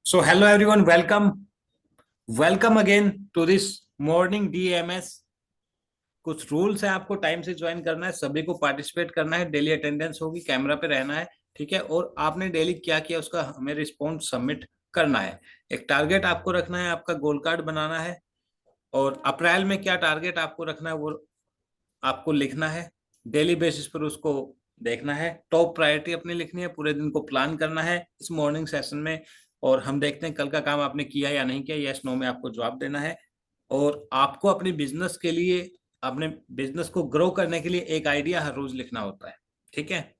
So hello everyone, welcome again to this morning DMS। कुछ rules है, आपको time से ज्वाइन करना है, सभी को पार्टिसिपेट करना है, डेली अटेंडेंस होगी, कैमरा पे रहना है, ठीक है। और आपने डेली क्या किया उसका हमें रिस्पॉन्स सबमिट करना है। एक टारगेट आपको रखना है, आपका गोल कार्ड बनाना है और अप्रैल में क्या टारगेट आपको रखना है वो आपको लिखना है। डेली बेसिस पर उसको देखना है, टॉप प्रायोरिटी अपनी लिखनी है, पूरे दिन को प्लान करना है इस मॉर्निंग सेशन में। और हम देखते हैं कल का काम आपने किया या नहीं किया, यस नो में आपको जवाब देना है। और आपको अपनी बिजनेस के लिए, अपने बिजनेस को ग्रो करने के लिए एक आइडिया हर रोज लिखना होता है, ठीक है।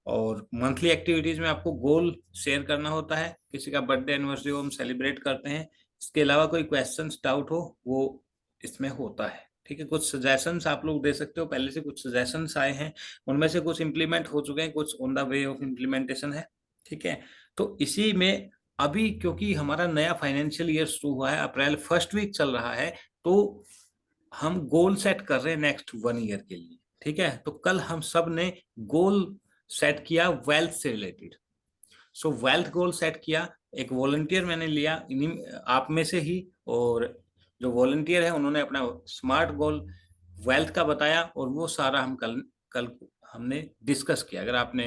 और मंथली एक्टिविटीज में आपको गोल शेयर करना होता है, किसी का बर्थडे एनिवर्सरी हो हम सेलिब्रेट करते हैं। इसके अलावा कोई क्वेश्चंस डाउट हो वो इसमें होता है, ठीक है। कुछ सजेशंस आप लोग दे सकते हो, पहले से कुछ सजेशंस आए हैं, उनमें से कुछ इम्प्लीमेंट हो चुके हैं, कुछ on the way of implementation है, ठीक है। तो इसी में अभी क्योंकि हमारा नया फाइनेंशियल ईयर शुरू हुआ है, अप्रैल फर्स्ट वीक चल रहा है, तो हम गोल सेट कर रहे हैं नेक्स्ट 1 ईयर के लिए, ठीक है। तो कल हम सब ने गोल सेट किया वेल्थ से रिलेटेड। सो वेल्थ गोल सेट किया, एक वॉलंटियर मैंने लिया इन्हीं आप में से ही, और जो वॉलंटियर है उन्होंने अपना स्मार्ट गोल वेल्थ का बताया और वो सारा हम कल कल हमने डिस्कस किया। अगर आपने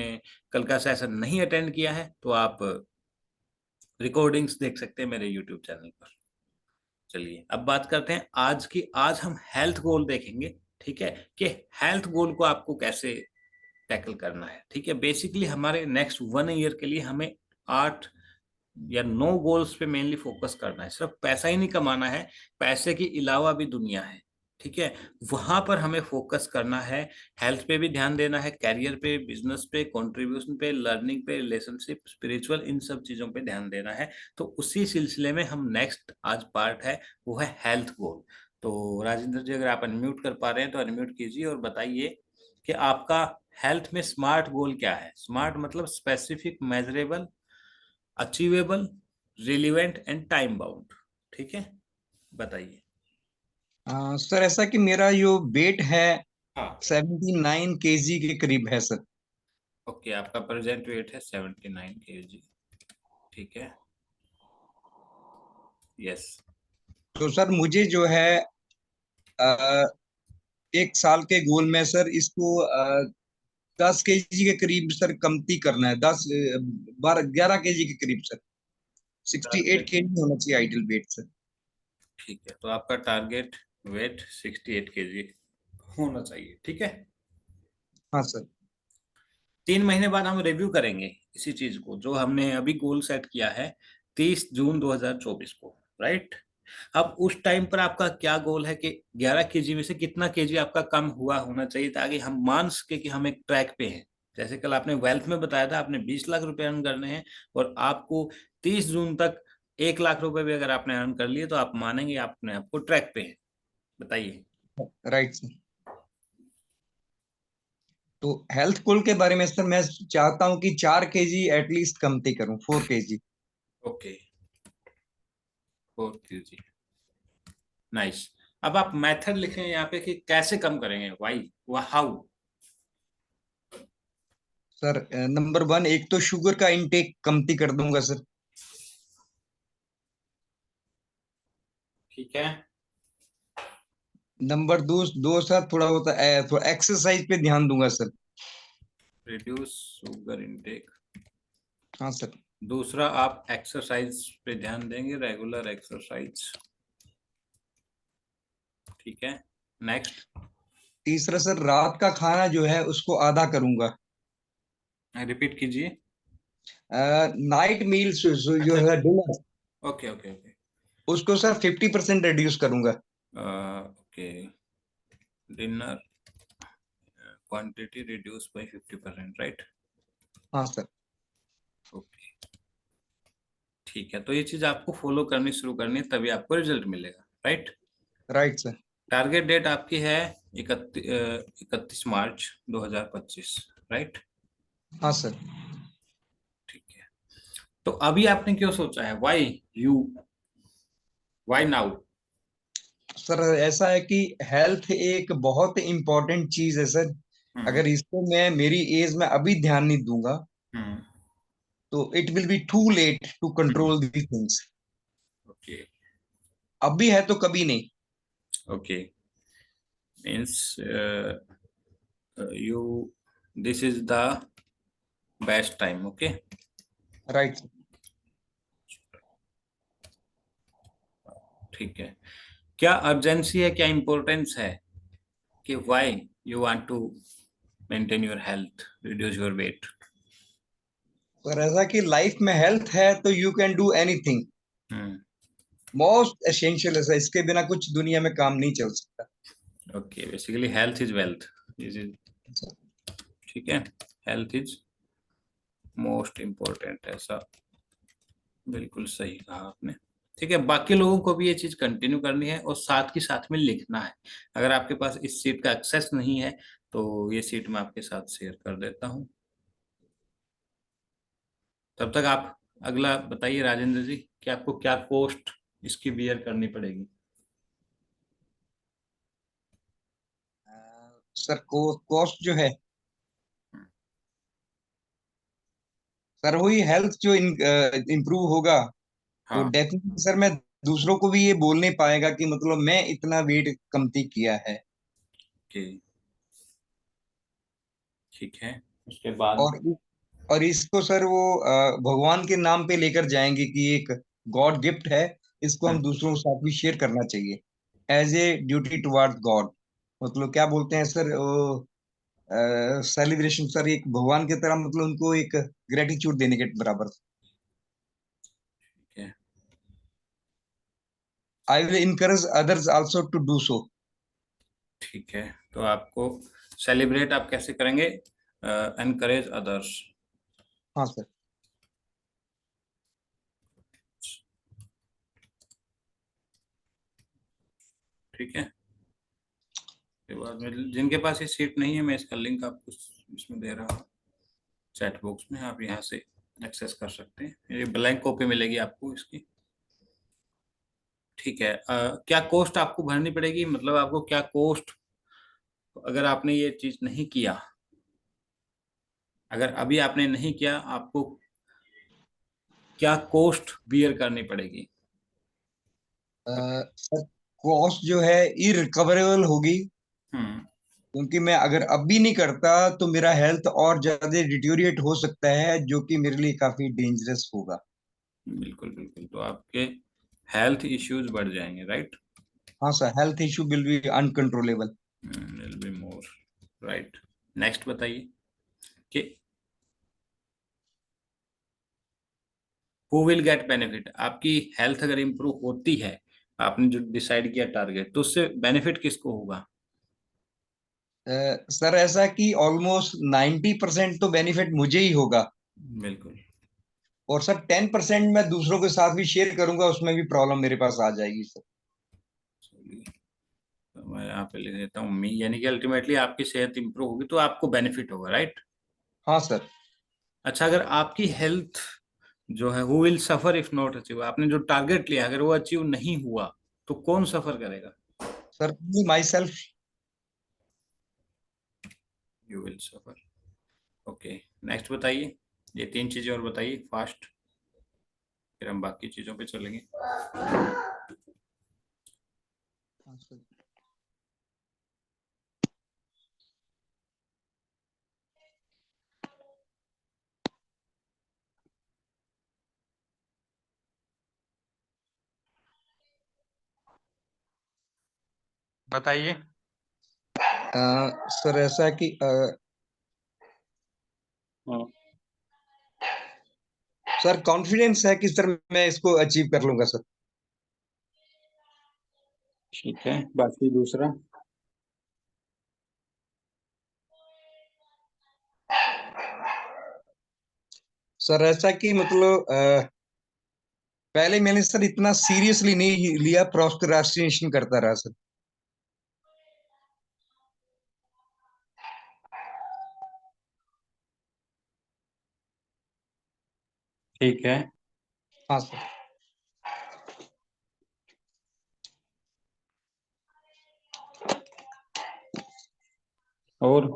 कल का सेशन नहीं अटेंड किया है तो आप रिकॉर्डिंग्स देख सकते हैं मेरे यूट्यूब चैनल पर। चलिए अब बात करते हैं आज की। आज हम हेल्थ गोल देखेंगे, ठीक है, कि हेल्थ गोल को आपको कैसे टैकल करना है, ठीक है। बेसिकली हमारे नेक्स्ट 1 ईयर के लिए हमें 8 या 9 गोल्स पे मेनली फोकस करना है। सिर्फ पैसा ही नहीं कमाना है, पैसे के अलावा भी दुनिया है, ठीक है। वहां पर हमें फोकस करना है, हेल्थ पे भी ध्यान देना है, कैरियर पे, बिजनेस पे, कंट्रीब्यूशन पे, लर्निंग पे, रिलेशनशिप, स्पिरिचुअल, इन सब चीजों पे ध्यान देना है। तो उसी सिलसिले में हम नेक्स्ट आज पार्ट है वो है हेल्थ गोल। तो राजेंद्र जी अगर आप अनम्यूट कर पा रहे हैं तो अनम्यूट कीजिए और बताइए कि आपका हेल्थ में स्मार्ट गोल क्या है। स्मार्ट मतलब specific, measurable, achievable, relevant and time bound, ठीक है। बताइए। सर ऐसा कि मेरा जो वेट है हाँ, 79 kg के करीब है सर। ओके, आपका प्रेजेंट वेट है 79 kg, ठीक है। यस। तो सर मुझे जो है आ, 1 साल के गोल में सर इसको 10 kg के करीब सर कमती करना है। 11 kg के करीब सर। 68 kg होना चाहिए आइडियल वेट सर। ठीक है, तो आपका टारगेट वेट 68 kg होना चाहिए, ठीक है। हाँ सर। 3 महीने बाद हम रिव्यू करेंगे इसी चीज को, जो हमने अभी गोल सेट किया है 30 जून 2024 को, राइट। अब उस टाइम पर आपका क्या गोल है कि 11 kg में से कितना केजी आपका कम हुआ होना चाहिए, ताकि हम मान सके कि हम एक ट्रैक पे हैं। जैसे कल आपने वेल्थ में बताया था आपने 20 लाख रुपए अर्न करने हैं, और आपको 30 जून तक 1 लाख रुपए भी अगर आपने अर्न कर लिए तो आप मानेंगे आपने आपको ट्रैक पे है। बताइए। Right sir. तो हेल्थ गोल के बारे में सर मैं चाहता हूँ कि 4 kg एटलीस्ट कमती करूँ, 4 kg। Okay, 4 kg, nice. अब आप मेथड लिखें यहाँ पे कि कैसे कम करेंगे, वाई व हाउ। सर नंबर 1 एक तो शुगर का इनटेक कमती कर दूंगा सर। ठीक है। नंबर दो दो सर थोड़ा होता है थोड़ा एक्सरसाइज पे ध्यान दूंगा सर। Reduce sugar intake. हाँ सर। दूसरा आप एक्सरसाइज पे ध्यान देंगे, रेगुलर एक्सरसाइज, ठीक है। नेक्स्ट। तीसरा सर रात का खाना जो है उसको आधा करूंगा। रिपीट कीजिए। नाइट मील्स जो अच्छा, है डिनर, ओके ओके ओके। उसको सर 50% रिड्यूस करूंगा। Okay, dinner quantity reduce by 50%, right. हाँ सर। ओके, ठीक है। तो ये चीज आपको फॉलो करनी शुरू करनी है, तभी आपको रिजल्ट मिलेगा, right. Right sir. Target date आपकी है 31 मार्च 2025, राइट। हाँ सर। ठीक है। तो अभी आपने क्यों सोचा है, वाई नाउ। सर ऐसा है कि हेल्थ एक बहुत इंपॉर्टेंट चीज है सर। हम्म अगर इसको मैं मेरी एज में अभी ध्यान नहीं दूंगा हम्म तो it will be too late to control the things. Okay अभी है तो कभी नहीं। Okay means you this is the best time. Okay right. ठीक है। क्या अर्जेंसी है, क्या इम्पोर्टेंस है कि why you want to maintain your health, reduce your weight? पर ऐसा कि लाइफ में हेल्थ है तो you can do anything. Hmm most essential है, इसके बिना कुछ दुनिया में काम नहीं चल सकता। Okay basically health is wealth. This is ठीक है। हेल्थ इज मोस्ट इम्पोर्टेंट, ऐसा बिल्कुल सही कहा आपने। ठीक है, बाकी लोगों को भी ये चीज कंटिन्यू करनी है और साथ की साथ में लिखना है। अगर आपके पास इस सीट का एक्सेस नहीं है तो ये सीट मैं आपके साथ शेयर कर देता हूँ। तब तक आप अगला बताइए राजेंद्र जी कि आपको क्या कॉस्ट इसकी बियर करनी पड़ेगी। सर कॉस्ट जो है, सर वही हेल्थ जो इम्प्रूव होगा तो हाँ डेफिनेटली सर मैं दूसरों को भी ये बोल नहीं पाएगा कि मतलब मैं इतना वेट कमती किया है। ओके ठीक है। उसके बाद और और इसको सर वो भगवान के नाम पे लेकर जाएंगे कि एक गॉड गिफ्ट है, इसको हम दूसरों के साथ भी शेयर करना चाहिए as a duty towards god. मतलब क्या बोलते हैं सर वो सेलिब्रेशन सर, एक भगवान की तरह, मतलब उनको एक ग्रेटिट्यूड देने के बराबर। ठीक है। I will encourage others also to do so. ठीक है तो आपको सेलिब्रेट आप कैसे करेंगे? Encourage others. हाँ सर। ठीक है। के बाद में जिनके पास ये सीट नहीं है मैं इसका लिंक आपको इसमें दे रहा हूँ चैट बॉक्स में, आप यहाँ से एक्सेस कर सकते हैं। ये ब्लैंक कॉपी मिलेगी आपको इसकी। ठीक है। क्या कॉस्ट आपको भरनी पड़ेगी, मतलब आपको क्या कॉस्ट, अगर आपने ये चीज नहीं किया, अगर अभी आपने नहीं किया आपको क्या कॉस्ट बियर करनी पड़ेगी? सर कॉस्ट जो है इरिकवरेबल होगी, हम्म क्योंकि मैं अगर अब भी नहीं करता तो मेरा हेल्थ और ज्यादा डिटोरिएट हो सकता है, जो कि मेरे लिए काफी डेंजरस होगा। बिल्कुल बिल्कुल, तो आपके हेल्थ इश्यूज बढ़ जाएंगे, राइट? हाँ sir, health issue will be uncontrollable. Will be more, right. Next बताइए कि हु विल गेट बेनिफिट। आपकी हेल्थ अगर इंप्रूव होती है, आपने जो डिसाइड किया टारगेट, तो उससे बेनिफिट किसको होगा? सर ऐसा कि ऑलमोस्ट 90% तो बेनिफिट मुझे ही होगा, बिल्कुल। और सर 10% मैं दूसरों के साथ भी शेयर करूंगा, उसमें भी प्रॉब्लम मेरे पास आ जाएगी सर। चलिए, तो मैं यहाँ पे लिख देता हूँ मी, यानी कि अल्टीमेटली आपकी सेहत इंप्रूव होगी तो आपको बेनिफिट होगा, राइट? हाँ सर। अच्छा, अगर आपकी हेल्थ जो है who will suffer if not achieve, आपने जो टारगेट लिया अगर वो अचीव नहीं हुआ तो कौन सफर करेगा? Sir my self. You will suffer. Okay next बताइए, ये तीन चीजें और बताइए फास्ट, फिर हम बाकी चीजों पे चलेंगे। बताइए। सर ऐसा कि हाँ सर कॉन्फिडेंस है कि सर मैं इसको अचीव कर लूंगा सर। ठीक है, बाकी दूसरा? सर ऐसा कि मतलब पहले मैंने सर इतना सीरियसली नहीं लिया, प्रोक्रास्टिनेशन करता रहा सर। ठीक है। हाँ सर। और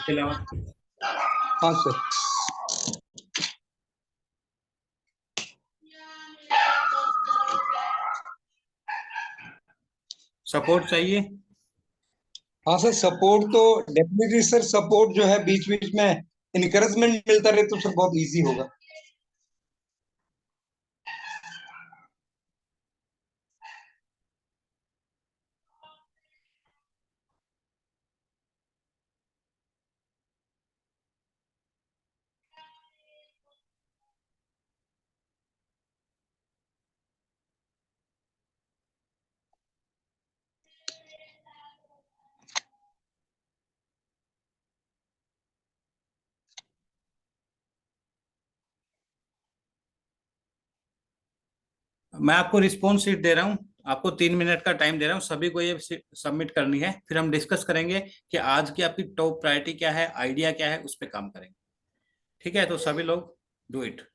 इसके अलावा हाँ सर। सपोर्ट चाहिए? हाँ सर, सपोर्ट तो डेफिनेटली सर, सपोर्ट जो है बीच बीच में इनकरेजमेंट मिलता रहे तो सर बहुत इजी होगा। मैं आपको रिस्पॉन्स शीट दे रहा हूँ, आपको 3 मिनट का टाइम दे रहा हूँ, सभी को ये सबमिट करनी है। फिर हम डिस्कस करेंगे कि आज की आपकी टॉप प्रायोरिटी क्या है, आइडिया क्या है, उस पर काम करेंगे। ठीक है, तो सभी लोग डू इट।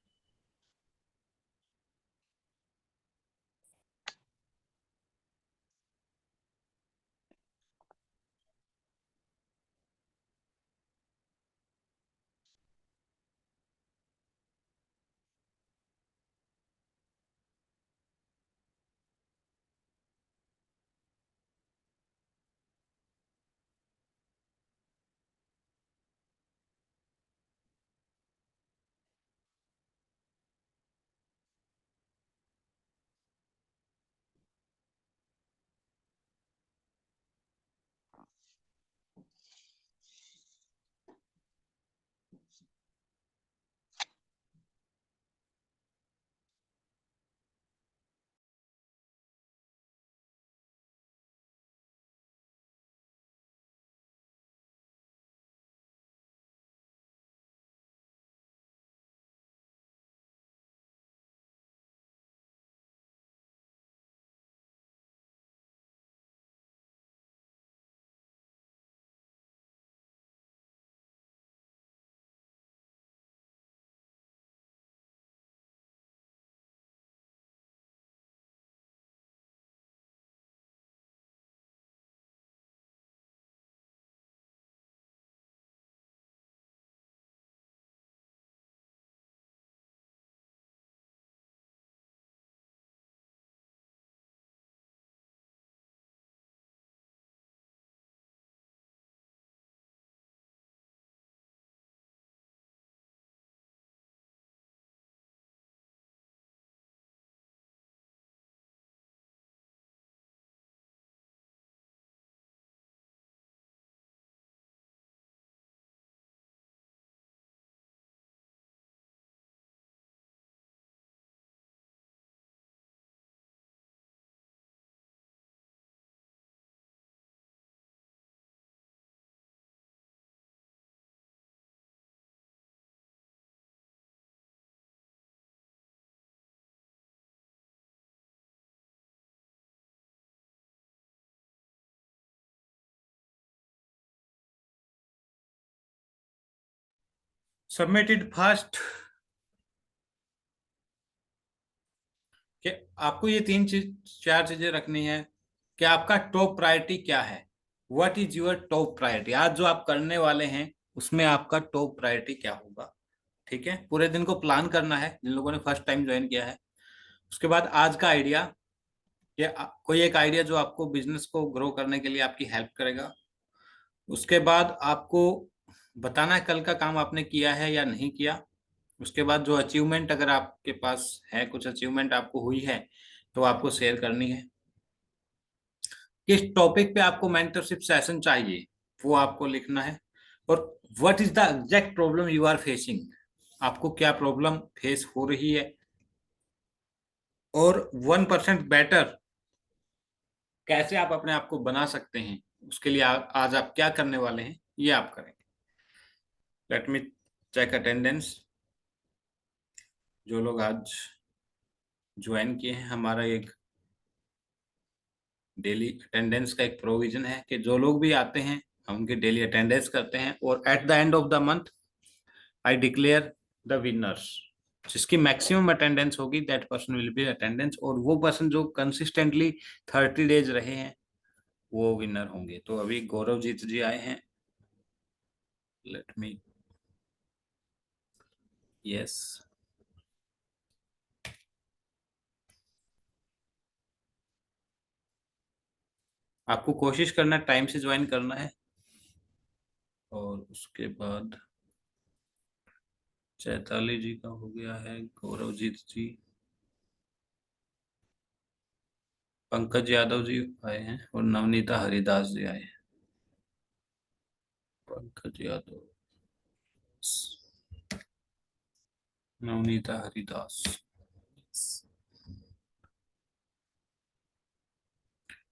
Submitted fast. कि आपको ये तीन चीज, चार चीजें रखनी है कि आपका टॉप प्रायोरिटी क्या है। What is your top priority, आज जो आप करने वाले हैं उसमें आपका टॉप प्रायोरिटी क्या होगा। ठीक है, पूरे दिन को प्लान करना है जिन लोगों ने फर्स्ट टाइम ज्वाइन किया है। उसके बाद आज का आइडिया, या कोई एक आइडिया जो आपको बिजनेस को ग्रो करने के लिए आपकी हेल्प करेगा। उसके बाद आपको बताना है कल का काम आपने किया है या नहीं किया। उसके बाद जो अचीवमेंट, अगर आपके पास है कुछ अचीवमेंट आपको हुई है, तो आपको शेयर करनी है। किस टॉपिक पे आपको मेंटरशिप सेशन चाहिए वो आपको लिखना है। और what is the exact problem you are facing, आपको क्या प्रॉब्लम फेस हो रही है। और 1% बेटर कैसे आप अपने आप को बना सकते हैं, उसके लिए आज आप क्या करने वाले हैं ये आप करेंगे। Let me check attendance. जो लोग आज ज्वाइन किए हैं, हमारा एक डेली अटेंडेंस का एक प्रोविजन है कि जो लोग भी आते हैं हम उनकी डेली अटेंडेंस करते हैं, और at the end of the month I declare the winners. जिसकी मैक्सिमम अटेंडेंस होगी that person will be attendance, और वो पर्सन जो कंसिस्टेंटली 30 डेज रहे हैं वो विनर होंगे। तो अभी गौरव जीत जी आए हैं। लेट मी, यस, आपको कोशिश करना टाइम से ज्वाइन करना है। और उसके बाद चैताली जी का हो गया है, गौरवजीत जी, पंकज यादव जी आए हैं और नवनीता हरिदास जी आए हैं। Pankaj Yadav, Navneeta Haridas.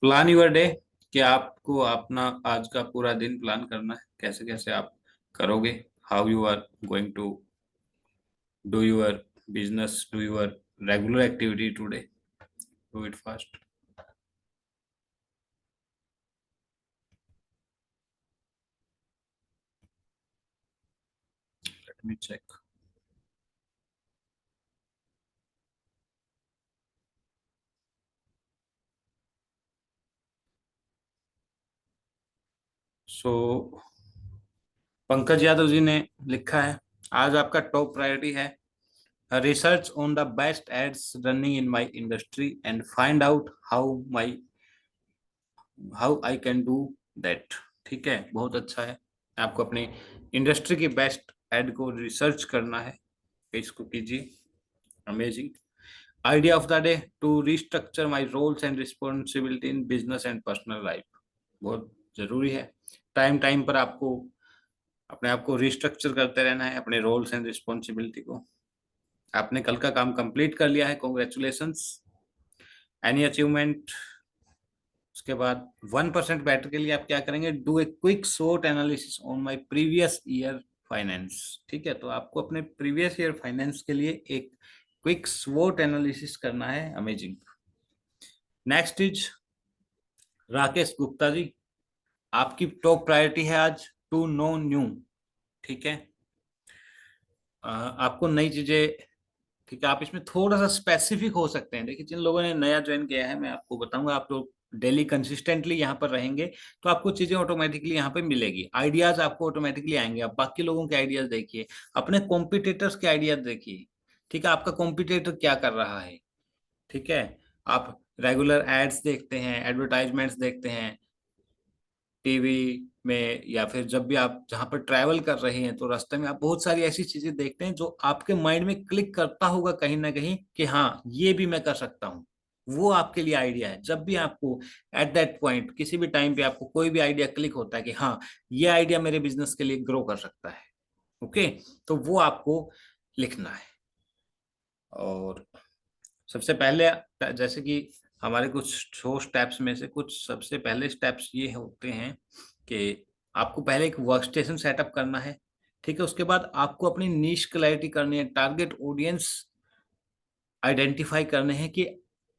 Plan your day, कि आपको अपना आज का पूरा दिन प्लान करना है, कैसे कैसे आप करोगे, how you are going to do your business, do your regular activity today, do it fast. Let me check. So Pankaj Yadav ji ने लिखा है, आज आपका टॉप प्रायोरिटी है research on the best ads running in my industry and find out how I can do that. ठीक है, बहुत अच्छा है। आपको अपनी इंडस्ट्री की बेस्ट एड को रिसर्च करना है, इसको कीजिए। Amazing. Idea of the day, to restructure my roles and responsibility in business and personal life. बहुत जरूरी है, टाइम टाइम पर आपको अपने आप को रिस्ट्रक्चर करते रहना है, अपने रोल्स एंड रिस्पॉन्सिबिलिटी को। आपने कल का काम कंप्लीट कर लिया है, कॉन्ग्रेचुलेशंस। Any achievement. उसके बाद 1% बेटर के लिए आप क्या करेंगे, do a quick short analysis on my previous year finance. ठीक है, तो आपको अपने प्रीवियस ईयर फाइनेंस के लिए एक क्विक स्वॉट एनालिसिस करना है। Amazing. Next is Rakesh Gupta ji, आपकी टॉप प्रायोरिटी है आज टू नो न्यू। ठीक है, आपको नई चीजें, ठीक है, आप इसमें थोड़ा सा स्पेसिफिक हो सकते हैं। देखिए, जिन लोगों ने नया ज्वाइन किया है, मैं आपको बताऊंगा, आप लोग डेली कंसिस्टेंटली यहाँ पर रहेंगे तो आपको चीजें ऑटोमेटिकली यहाँ पे मिलेगी, आइडियाज आपको ऑटोमेटिकली आएंगे। आप बाकी लोगों के आइडियाज देखिए, अपने कॉम्पिटिटर्स के आइडियाज देखिए। ठीक है, आपका कॉम्पिटिटर क्या कर रहा है। ठीक है, आप रेगुलर एड्स देखते हैं, एडवर्टाइजमेंट्स देखते हैं टीवी में, या फिर जब भी आप जहाँ पर ट्रैवल कर रहे हैं तो रास्ते में आप बहुत सारी ऐसी चीजें देखते हैं जो आपके माइंड में क्लिक करता होगा कहीं ना कहीं कि हाँ, ये भी मैं कर सकता हूँ। वो आपके लिए आइडिया है। जब भी आपको एट दैट पॉइंट, किसी भी टाइम पे आपको कोई भी आइडिया क्लिक होता है कि हाँ, ये आइडिया मेरे बिजनेस के लिए ग्रो कर सकता है, ओके, तो वो आपको लिखना है। और सबसे पहले, जैसे कि हमारे कुछ शो स्टेप्स में से कुछ सबसे पहले स्टेप्स ये होते हैं कि आपको पहले एक वर्क स्टेशन सेटअप करना है। ठीक है, उसके बाद आपको अपनी नीश क्लैरिटी करनी है, टारगेट ऑडियंस आइडेंटिफाई करने हैं कि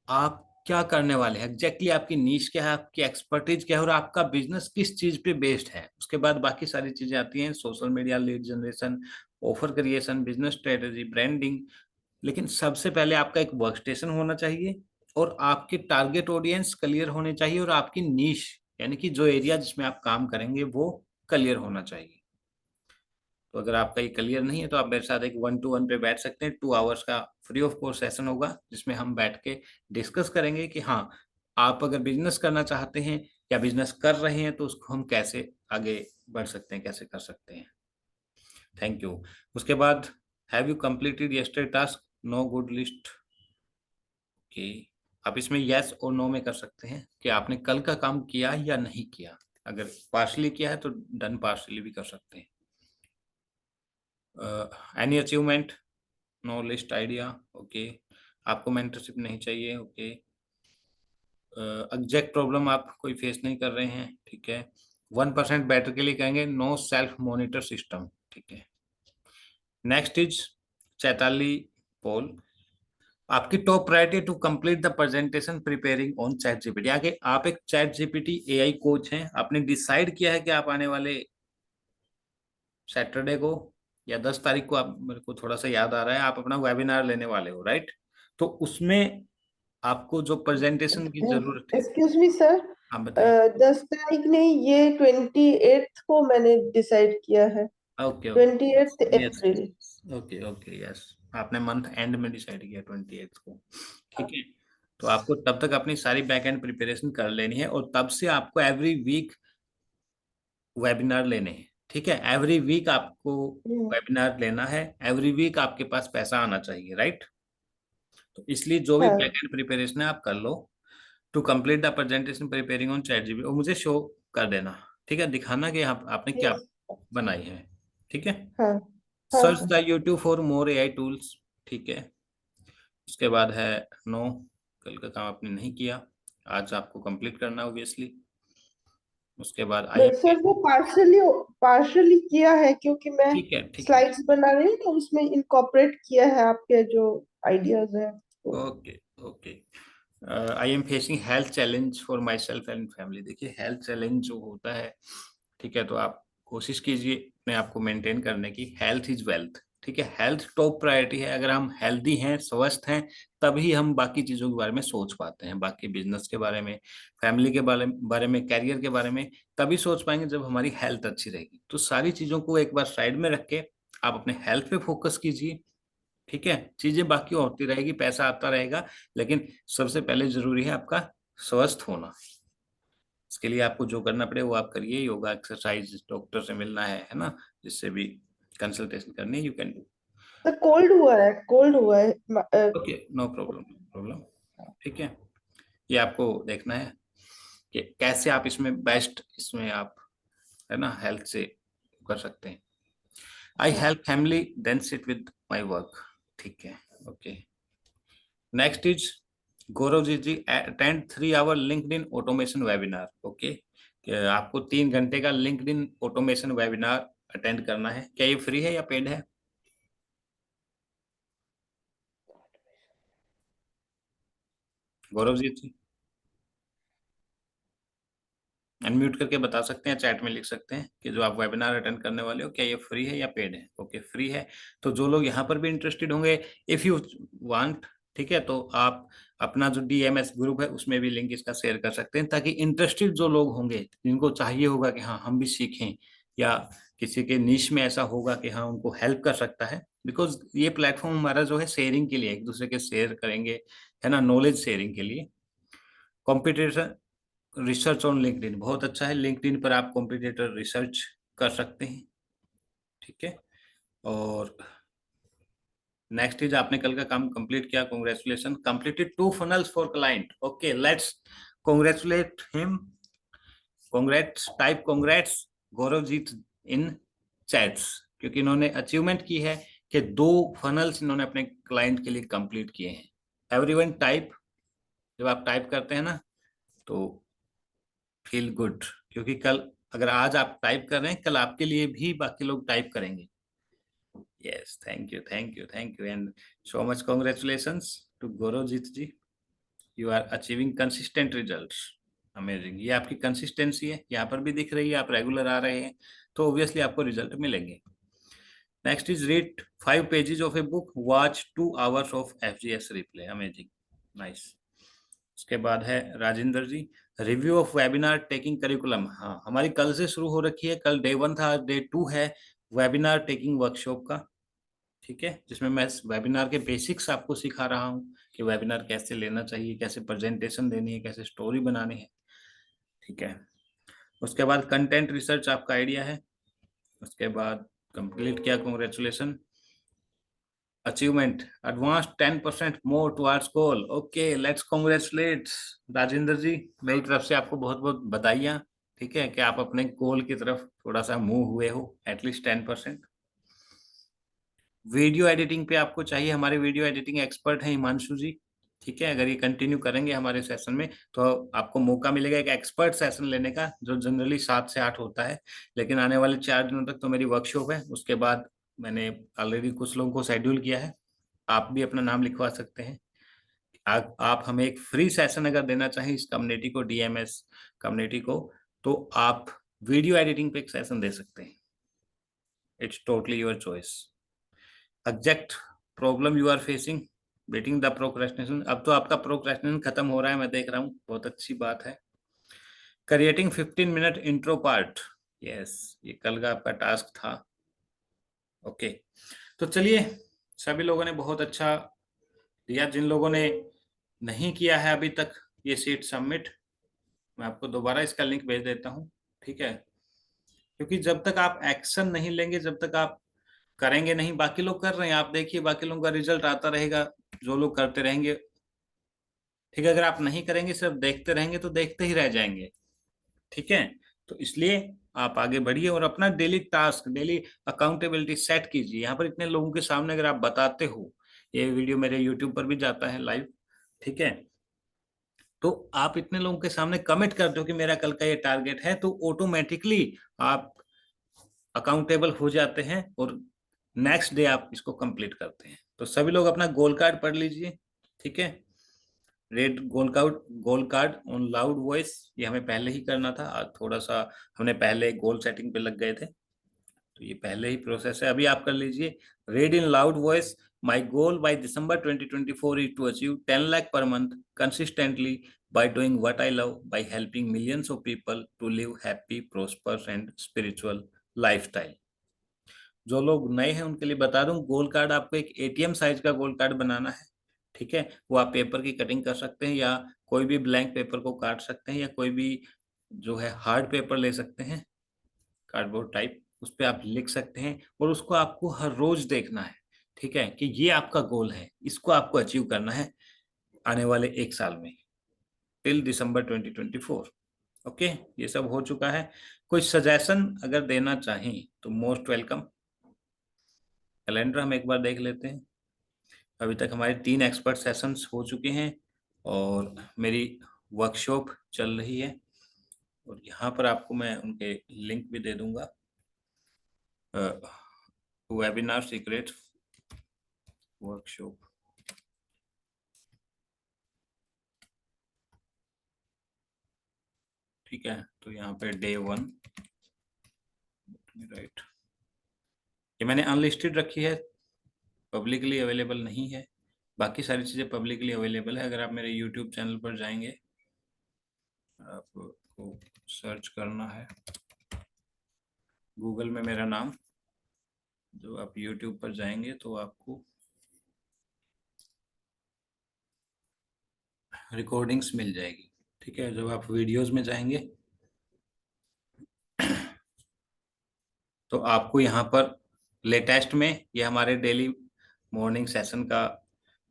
आप क्या करने वाले हैं, एग्जैक्टली आपकी नीश क्या है, आपकी एक्सपर्टीज क्या है और आपका बिजनेस किस चीज पे बेस्ड है। उसके बाद बाकी सारी चीजें आती हैं, social media, lead generation, offer creation, business strategy, branding. लेकिन सबसे पहले आपका एक वर्क स्टेशन होना चाहिए और आपके टारगेट ऑडियंस क्लियर होने चाहिए और आपकी नीश, यानी कि जो एरिया जिसमें आप काम करेंगे वो क्लियर होना चाहिए। तो अगर आपका ये क्लियर नहीं है तो आप मेरे साथ एक 1-to-1 पे बैठ सकते हैं। 2 आवर्स का फ्री ऑफ कॉस्ट सेशन होगा जिसमें हम बैठ के डिस्कस करेंगे कि हाँ, आप अगर बिजनेस करना चाहते हैं या बिजनेस कर रहे हैं तो उसको हम कैसे आगे बढ़ सकते हैं, कैसे कर सकते हैं। Thank you. उसके बाद, have you completed yesterday task, no good list. कि आप इसमें यस और नो में कर सकते हैं कि आपने कल का काम किया या नहीं किया। अगर पार्शली किया है तो डन पार्शली भी कर सकते हैं। Any achievement, no list idea, okay. आपको मेंटरशिप नहीं चाहिए, ओके। एग्जैक्ट प्रॉब्लम आप कोई फेस नहीं कर रहे हैं, ठीक है। 1% बेटर के लिए कहेंगे नो सेल्फ मॉनिटर सिस्टम, ठीक है। नेक्स्ट इज चैताली पोल, आपकी top priority to complete the presentation preparing on ChatGPT. आगे आप एक चैट जीपीटी एआई कोच हैं, आपने डिसाइड किया है कि आप आने वाले सैटरडे को या 10 तारीख को, आप, मेरे को थोड़ा सा याद आ रहा है, आप अपना वेबिनार लेने वाले हो, राइट। तो उसमें आपको जो प्रेजेंटेशन की जरूरत है। एक्सक्यूज मी सर, आप बताइए। 10 तारीख नहीं, ये 28th को मैंने डिसाइड किया है। ओके ओके 28th यस, अप्रैल। ओके ओके यस, आपने मंथ एंड में डिसाइड किया 28 को, ठीक है। तो आपको तब तक अपनी सारी बैक एंड प्रिपरेशन कर लेनी है, और तब से आपको एवरी वीक वेबिनार लेने हैं, ठीक है। एवरी वीक आपको वेबिनार लेना है, एवरी वीक आपके पास पैसा आना चाहिए, राइट। तो इसलिए जो भी हाँ। बैक एंड प्रिपरेशन है आप कर लो। To complete the presentation preparing on ChatGPT, और मुझे शो कर देना, ठीक है, दिखाना कि आपने क्या यस। बनाई है, ठीक है। हाँ। हाँ search sir. The YouTube for more AI tools, ठीक है। उसके बाद है नो, कल का काम आपने नहीं किया, आज आपको कंप्लीट करना ऑब्वियसली। उसके बाद आई एम, सर वो पार्शली पार्शली किया है, क्योंकि मैं ठीक है ठीक है, स्लाइड्स बना रही हूँ तो उसमें इनकॉर्पोरेट किया है आपके जो आइडियाज है तो। Okay okay. I am facing health challenge for my self and family, देखिए हेल्थ चैलेंज जो होता है, ठीक है, तो आप कोशिश कीजिए अपने आप को मेंटेन करने की। हेल्थ इज वेल्थ, ठीक है, हेल्थ टॉप प्रायोरिटी है। अगर हम हेल्दी हैं, स्वस्थ हैं, तभी हम बाकी चीजों के बारे में सोच पाते हैं, बाकी बिजनेस के बारे में, फैमिली के बारे में, कैरियर के बारे में तभी सोच पाएंगे जब हमारी हेल्थ अच्छी रहेगी। तो सारी चीजों को एक बार साइड में रख के आप अपने हेल्थ पे फोकस कीजिए, ठीक है। चीजें बाकी होती रहेगी, पैसा आता रहेगा, लेकिन सबसे पहले जरूरी है आपका स्वस्थ होना। इसके लिए आपको जो करना पड़े वो आप करिए, योगा, एक्सरसाइज, डॉक्टर से मिलना है ना, जिससे भी कंसल्टेशन करनी है, you can do. Sir cold हुआ है, कोल्ड हुआ है okay, no problem, no problem, ठीक है। ये आपको देखना है कि कैसे आप इसमें बेस्ट, इसमें आप, है ना, हेल्थ से कर सकते हैं। I help family then sit with my work, ठीक है, okay. Next is Gaurav ji attend 3 hour LinkedIn automation webinar, okay. आपको 3 घंटे का लिंक्डइन ऑटोमेशन वेबिनार अटेंड करना है। क्या ये फ्री है या पेड है? गौरव जी अनम्यूट करके बता सकते हैं, चैट में लिख सकते हैं कि जो आप वेबिनार अटेंड करने वाले हो, क्या ये फ्री है या पेड है? ओके, फ्री है। तो जो लोग यहाँ पर भी इंटरेस्टेड होंगे, इफ यू वांट, ठीक है, तो आप अपना जो डीएमएस ग्रुप है उसमें भी लिंक इसका शेयर कर सकते हैं, ताकि इंटरेस्टेड जो लोग होंगे, जिनको चाहिए होगा कि हाँ हम भी सीखें, या किसी के निश में ऐसा होगा कि हाँ उनको हेल्प कर सकता है, बिकॉज ये प्लेटफॉर्म हमारा जो है शेयरिंग के लिए, एक दूसरे के शेयर करेंगे, है ना, नॉलेज शेयरिंग के लिए। कॉम्पिटिशन रिसर्च ऑन लिंक्डइन बहुत अच्छा है, लिंक्डइन पर आप कॉम्पिटिटर रिसर्च कर सकते हैं, ठीक है। और नेक्स्ट इज आपने कल का काम कंप्लीट किया, congratulation, completed 2 funnels for client, okay, let's congratulate him. Congrats, type congrats Gaurav Jeet in chats, क्योंकि इन्होंने अचीवमेंट की है कि 2 funnels इन्होंने अपने क्लाइंट के लिए कंप्लीट किए हैं। एवरीवन टाइप, जब आप टाइप करते हैं ना, तो फील गुड, क्योंकि कल, अगर आज आप टाइप कर रहे हैं, कल आपके लिए भी बाकी लोग टाइप करेंगे। Yes, thank you thank you thank you and so much congratulations to Gauravjeet ji, you are achieving consistent results, amazing. ये आपकी कंसिस्टेंसी है, यहाँ पर भी दिख रही है, आप रेगुलर आ रहे हैं, तो ऑब्वियसली आपको रिजल्ट मिलेंगे। Next is read 5 pages of a book, watch 2 hours of FGS replay, amazing, nice. उसके बाद है Rajendra ji, review of webinar taking curriculum, हाँ हमारी कल से शुरू हो रखी है, कल डे 1 था, डे 2 है वेबिनार टेकिंग वर्कशॉप का, ठीक है, जिसमें मैं वेबिनार के बेसिक्स आपको सिखा रहा हूँ कि वेबिनार कैसे लेना चाहिए, कैसे प्रेजेंटेशन देनी है, कैसे स्टोरी बनानी है, ठीक है। उसके बाद कंटेंट रिसर्च आपका आइडिया है, उसके बाद कंप्लीट किया, congratulation. Achievement advance 10% more towards goal, okay, let's congratulate Rajendra ji, मेरी तरफ से आपको बहुत बहुत बधाइयाँ, ठीक है, कि आप अपने गोल की तरफ थोड़ा सा मूव हुए हो, एटलीस्ट 10%। वीडियो एडिटिंग पे आपको चाहिए, हमारे वीडियो एडिटिंग एक्सपर्ट हैं हिमांशु जी, ठीक है। अगर ये कंटिन्यू करेंगे हमारे सेशन में, तो आपको मौका मिलेगा एक एक्सपर्ट सेशन लेने का, जो जनरली 7 से 8 होता है, लेकिन आने वाले 4 दिनों तक तो मेरी वर्कशॉप है, उसके बाद मैंने ऑलरेडी कुछ लोगों को शेड्यूल किया है, आप भी अपना नाम लिखवा सकते हैं। आप हमें एक फ्री सेशन अगर देना चाहें इस कम्युनिटी को, डीएमएस कम्युनिटी को, तो आप वीडियो एडिटिंग पे एक सेशन दे सकते हैं, it's totally your choice. Exact problem you are facing, beating the procrastination, अब तो आपका प्रोक्रेस्टिनेशन खत्म हो रहा है, मैं देख रहा हूँ, बहुत अच्छी बात है। Creating 15 minute intro part, yes, ये कल का आपका टास्क था, ओके, तो चलिए, सभी लोगों ने बहुत अच्छा दिया। जिन लोगों ने नहीं किया है अभी तक ये शीट सबमिट, मैं आपको दोबारा इसका लिंक भेज देता हूँ, ठीक है? क्योंकि जब तक आप एक्शन नहीं लेंगे, जब तक आप करेंगे नहीं, बाकी लोग कर रहे हैं, आप देखिए बाकी लोगों का रिजल्ट आता रहेगा, जो लोग करते रहेंगे, ठीक है? अगर आप नहीं करेंगे, सिर्फ देखते रहेंगे तो देखते ही रह जाएंगे, ठीक है? तो इसलिए आप आगे बढ़िए और अपना daily task, daily accountability set कीजिए। यहाँ पर इतने लोगों के सामने अगर आप बताते हो, ये वीडियो मेरे यूट्यूब पर भी जाता है लाइव, ठीक है? तो आप इतने लोगों के सामने कमिट करते हो कि मेरा कल का ये टारगेट है, तो ऑटोमेटिकली आप अकाउंटेबल हो जाते हैं और नेक्स्ट डे आप इसको कंप्लीट करते हैं। तो सभी लोग अपना गोल कार्ड पढ़ लीजिए, ठीक है? Red goal card on loud voice, ये हमें पहले ही करना था। आज थोड़ा सा हमने पहले गोल सेटिंग पे लग गए थे, तो ये पहले ही प्रोसेस है, अभी आप कर लीजिए। Read in loud voice, my goal by December 2024 is to achieve 10 lakh per month consistently by doing what I love, by helping millions of people to live happy, prosperous and spiritual lifestyle। जो लोग नए हैं उनके लिए बता दूं, गोल card आपको एक एटीएम साइज का गोल कार्ड बनाना है, ठीक है? वो आप पेपर की कटिंग कर सकते हैं या कोई भी ब्लैंक पेपर को काट सकते हैं या कोई भी जो है हार्ड पेपर ले सकते हैं, कार्डबोर्ड टाइप, उस पर आप लिख सकते हैं और उसको आपको हर रोज देखना है, ठीक है? कि ये आपका गोल है, इसको आपको अचीव करना है आने वाले एक साल में, टिल दिसंबर 2024। ओके, ये सब हो चुका है। कोई सजेशन अगर देना चाहें तो मोस्ट वेलकम। कैलेंडर हम एक बार देख लेते हैं। अभी तक हमारे 3 एक्सपर्ट सेशंस हो चुके हैं और मेरी वर्कशॉप चल रही है, और यहाँ पर आपको मैं उनके लिंक भी दे दूंगा। वेबिनार सीक्रेट वर्कशॉप, ठीक है? तो यहाँ पे डे 1, राइट, ये मैंने अनलिस्टेड रखी है, पब्लिकली अवेलेबल नहीं है। बाकी सारी चीज़ें पब्लिकली अवेलेबल है। अगर आप मेरे यूट्यूब चैनल पर जाएंगे, आपको सर्च करना है गूगल में मेरा नाम, जो आप यूट्यूब पर जाएंगे तो आपको रिकॉर्डिंग्स मिल जाएगी, ठीक है? जब आप वीडियोस में जाएंगे तो आपको यहाँ पर लेटेस्ट में ये हमारे डेली मॉर्निंग सेशन का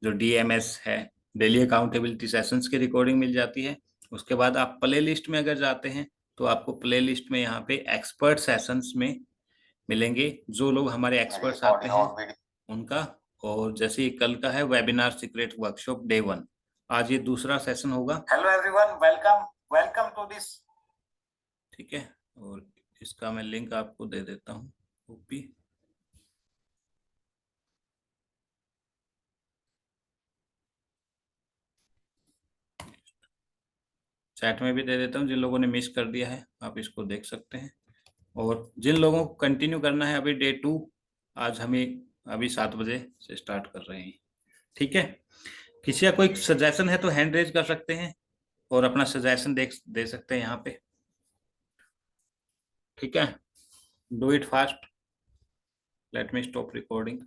जो डीएमएस है, डेली अकाउंटेबिलिटी सेशंस की रिकॉर्डिंग मिल जाती है। उसके बाद आप प्ले लिस्ट में अगर जाते हैं तो आपको प्ले लिस्ट में यहाँ पे एक्सपर्ट सेशंस में मिलेंगे, जो लोग हमारे एक्सपर्ट्स आते हैं उनका। और जैसे कल का है वेबिनार सीक्रेट वर्कशॉप डे 1, आज ये दूसरा सेशन होगा। Hello everyone, welcome welcome to this, ठीक है? और इसका मैं लिंक आपको दे देता हूँ, कॉपी। चैट में भी दे देता हूँ, जिन लोगों ने मिस कर दिया है आप इसको देख सकते हैं। और जिन लोगों को कंटिन्यू करना है, अभी डे 2 आज हमें अभी 7 बजे से स्टार्ट कर रहे हैं, ठीक है? किसी का कोई सजेशन है तो हैंड रेज कर सकते हैं और अपना सजेशन दे सकते हैं यहाँ पे, ठीक है? Do it fast, let me stop recording.